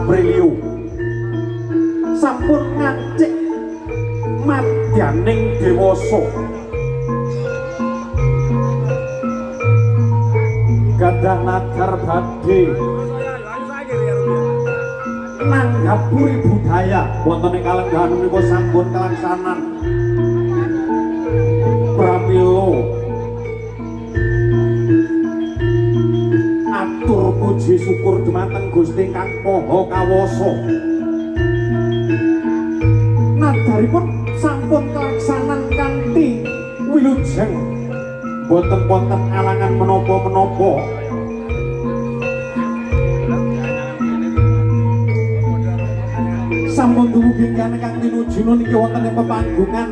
Abrelio sampun ngancik madyaning dewasa gadah nadar badhe nanggapuri budaya wonten ing kalenggahan menika sampun kalaksanan pramila atur puji syukur dumateng Gusti kang Maha Kawasa nadaripun sampun kalaksanan kanthi wilujeng boten wonten alangan menapa-menapa sampun dumugi kang tinuju niki wonten ing pepanggungan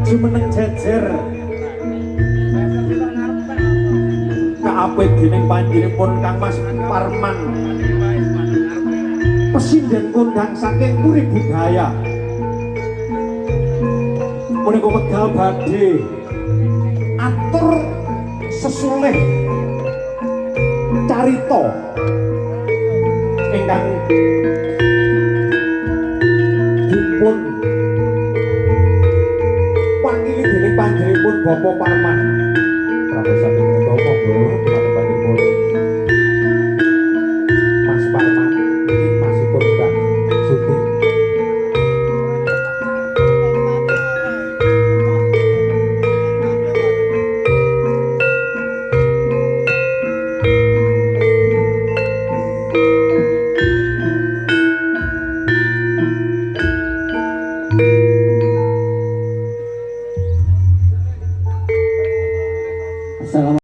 jumeneng jejer kaapit dening panjenenganipun Kang Mas Parman pesinden kondang saking Puri Budaya menika wekdal badhe atur sesulih carita ingkang dipun wakili dening panjenenganipun Bapak Parman Prabu Saking Monggo